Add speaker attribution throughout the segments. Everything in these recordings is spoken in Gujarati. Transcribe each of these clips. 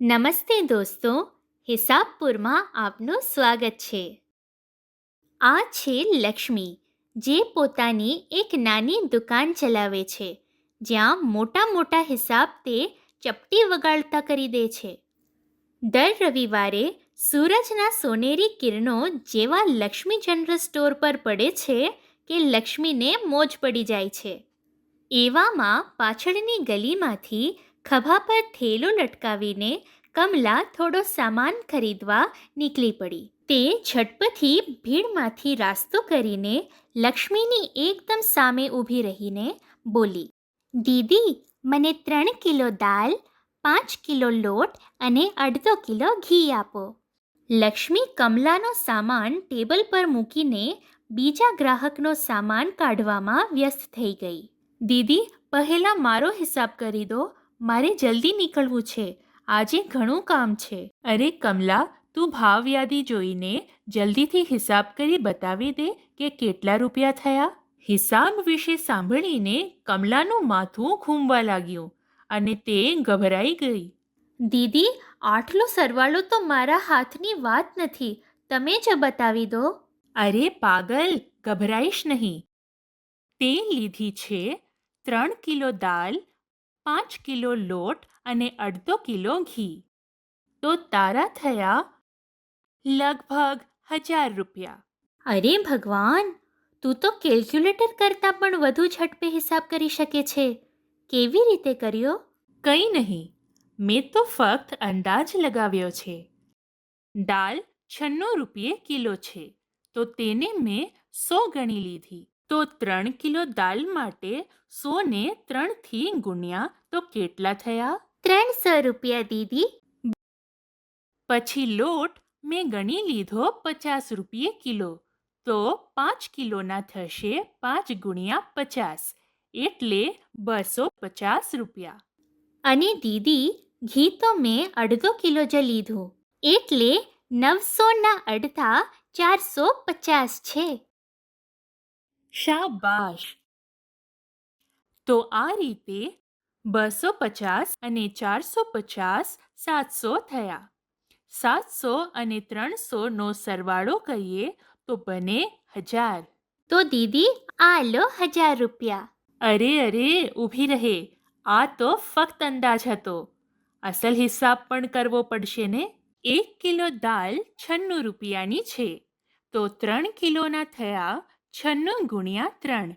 Speaker 1: નમસ્તે દોસ્તો, હિસાબપુરમાં આપનું સ્વાગત છે. આ છે લક્ષ્મી, જે પોતાની એક નાની દુકાન ચલાવે છે, જ્યાં મોટા મોટા હિસાબ તે ચપટી વગાડતા કરી દે છે. દર રવિવારે સૂરજના સોનેરી કિરણો જેવા લક્ષ્મી જનરલ સ્ટોર પર પડે છે કે લક્ષ્મીને મોજ પડી જાય છે. એવામાં પાછળની ગલીમાંથી ખભા પર થેલો લટકાવીને કમલા થોડો સામાન ખરીદવા નીકળી પડી. તે ઝટપથી ભીડમાંથી રાસ્તો કરીને લક્ષ્મીની એકદમ સામે ઊભી રહીને બોલી, દીદી, મને 3 કિલો દાલ, 5 કિલો લોટ અને અડધો કિલો ઘી આપો. લક્ષ્મી કમલાનો સામાન ટેબલ પર મૂકીને બીજા ગ્રાહકનો સામાન કાઢવામાં વ્યસ્ત થઈ ગઈ. દીદી, પહેલાં મારો હિસાબ કરી દો, મારે જલ્દી નીકળવું છે, આજે ઘણું કામ છે.
Speaker 2: અરે કમલા, તું ભાવ યાદી જોઈને જલ્દીથી હિસાબ કરી બતાવી દે કે કેટલા રૂપિયા થયા. હિસાબ વિશે સાંભળીને કમલાનું માથું ઘૂમવા લાગ્યું અને તે ગભરાઈ ગઈ.
Speaker 1: દીદી, આટલો સરવાળો તો મારા હાથની વાત નથી, તમે જ બતાવી દો.
Speaker 2: અરે પાગલ, ગભરાઈશ નહીં. તે લીધી છે 3 કિલો દાલ, 5 કિલો લોટ અને અડધો કિલો ઘી. તો તારા થયા લગભગ 1000 રૂપિયા.
Speaker 1: અરે ભગવાન, તું તો કેલ્ક્યુલેટર કરતાં પણ વધુ ઝડપે હિસાબ કરી શકે છે. કેવી રીતે કર્યો?
Speaker 2: કંઈ નહીં, મેં તો ફક્ત અંદાજ લગાવ્યો છે. દાલ 96 રૂપિયે કિલો છે, તો તેને મેં 100 ગણી લીધી. તો 3 કિલો દાલ માટે 100 ને 3થી ગુણ્યા તો કેટલા થયા?
Speaker 1: 300 રૂપિયા દીદી.
Speaker 2: પછી લોટ મેં ગણી લીધો 50 રૂપિયે કિલો, તો 5 કિલોના થશે 5 ગુણ્યા 50, એટલે 250 રૂપિયા.
Speaker 1: અને દીદી, ઘી તો મેં અડધો કિલો જ લીધું, એટલે 900ના અડધા 450 છે.
Speaker 2: શાબાશ! તો આ રીતે 250 અને 450 700 થયા. 700 અને 300નો સરવાળો કરીએ તો બને 1000.
Speaker 1: તો દીદી, આ લો 1000 રૂપિયા.
Speaker 2: અરે, ઊભી રહે. આ તો ફક્ત અંદાજ હતો. અસલ હિસાબ પણ કરવો પડશે ને. 1 કિલો દાલ 96 રૂપિયાની છે, તો 3 કિલોના થયા 96 ગુણ્યા 3,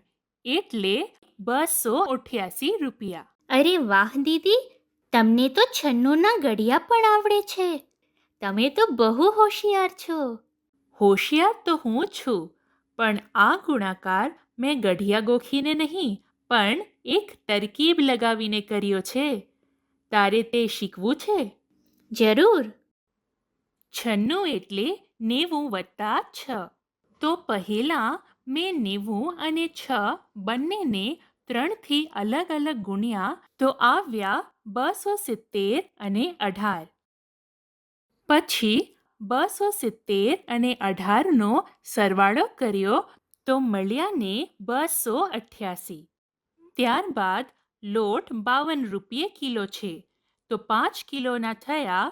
Speaker 2: એટલે 288 રૂપિયા.
Speaker 1: અરે વાહ દીદી, તમને તો 96ના ઘડિયા પણ આવડે છે. તમે તો બહુ હોશિયાર છો.
Speaker 2: હોશિયાર તો હું છું, પણ આ ગુણાકાર મેં ગઢિયા ગોખીને નહીં, પણ એક તરકીબ લગાવીને કર્યો છે. તારે તે શીખવું છે?
Speaker 1: જરૂર.
Speaker 2: 96 એટલે 90 વત્તા 6. તો પહેલાં મેં 90 અને 6 બંનેને 3થી અલગ અલગ ગુણ્યા તો આવ્યા 270 અને 18. પછી 270 અને 18નો સરવાળો કર્યો તો મળ્યા ને 288. ત્યારબાદ લોટ 52 રૂપિયે કિલો છે, તો 5 કિલોના થયા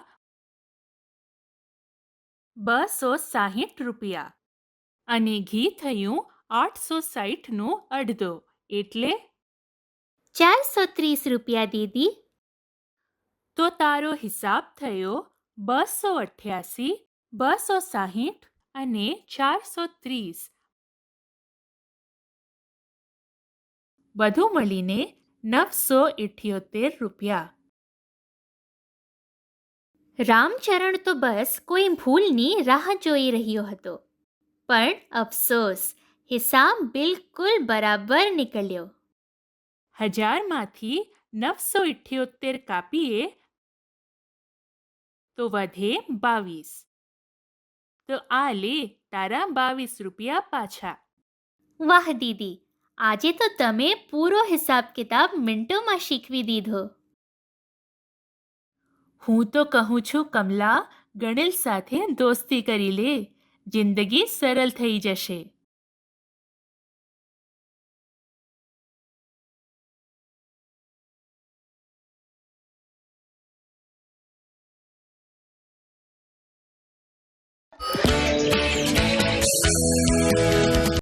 Speaker 2: 260 રૂપિયા. અને ઘી થયું 860નું અડધો, એટલે
Speaker 1: 430 રૂપિયા દીદી.
Speaker 2: તો તારો હિસાબ થયો 288, 260 અને 430. બધું મળીને 978 રૂપિયા.
Speaker 1: રામચરણ તો બસ કોઈ ભૂલની રાહ જોઈ રહ્યો હતો, પણ અફસોસ, હિસાબ બિલકુલ બરાબર નીકળ્યો.
Speaker 2: 1000માંથી 978 કાપીએ તો વધે 22. તો આ લે તારા 22 રૂપિયા પાછા.
Speaker 1: વાહ દીદી, આજે તો તમે પૂરો હિસાબ કિતાબ મિનિટોમાં શીખવી દીધો.
Speaker 2: હું તો કહું છું કમલા, ગણિત સાથે દોસ્તી કરી લે, જિંદગી સરળ થઈ જશે.